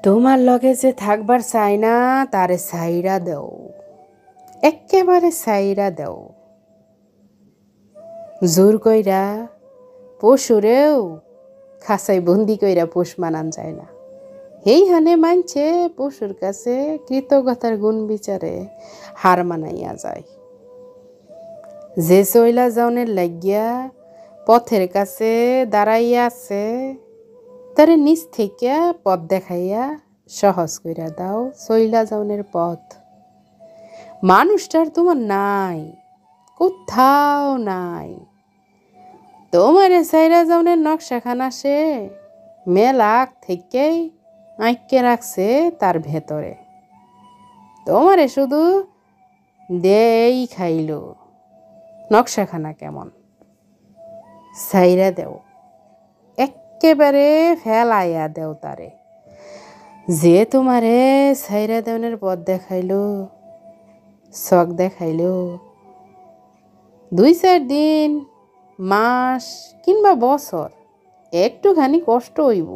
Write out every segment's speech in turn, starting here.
তোমার লগে যে থাকবার চাই না তারে ছাইরা দেও, এক্কেবারে ছাইরা দেও। জোর কইরা পশুরেও খাঁচাই বন্দি কইরা পোষ মানান যায় না। হানে মানছে পশুর কাছে কৃতজ্ঞতার গুণ বিচারে হার মানাইয়া যায়। যে চইলা যাওনের লাগিয়া পথের কাছে দাঁড়াইয়া আছে, তারে নিচ থেকে পথ দেখাইয়া সহজ কইরা দাও চইলা যাওনের পথ। মানুষটার তোমার নাই, কোথাও নাই। তোমারে সাইরা যাওনের নকশাখানা সে মেলাক থেকেই আঁকে রাখছে তার ভেতরে। তোমারে শুধু দেই খাইল নকশাখানা কেমন। সাইরা দেও, একেবারে ফেলাইয়া দেও তারে। যে তোমারে সাইরা দেওনের পথ দেখাইল, শখ দেখাইল, 2-4 দিন, মাস কিংবা বছর একটুখানি কষ্ট হইব,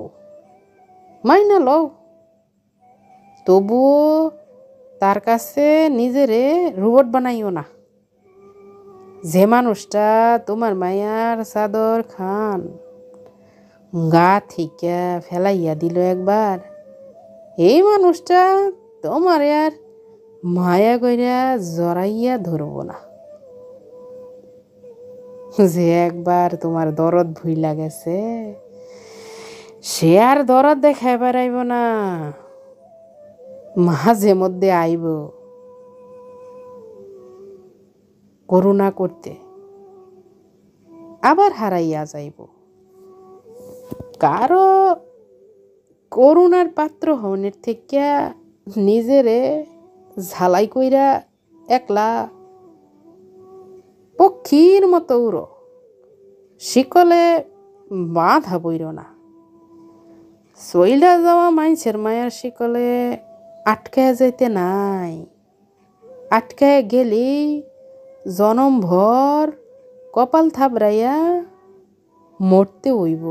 মাইনা লও। তবুও তার কাছে নিজেরে রোবট বানাইও না। যে মানুষটা তোমার মায়ার চাদর খান গা থেকে ফেলাইয়া দিল একবার, এই মানুষটা তোমার আর মায়া কইরা জড়াইয়া ধরব না। যে একবার তোমার দরদ ভুইলা গেছে, সে আর দরদ দেখায় বেড়াইব না। মাঝে মধ্যে আইব করুণা করতে, আবার হারাইয়া যাইব। কারো করুণার পাত্র হওয়ার থেকে নিজেরে ঝালাই কইরা একলা পক্ষীর মতো উড়ো, শিকলে বাঁধা বইর না। চইলা যাওয়া মাইনছের মায়ার শিকলে আটকায় যাইতে নাই। আটকায় গেলি জনম ভর কপাল থাবড়াইয়া মরতে হইব।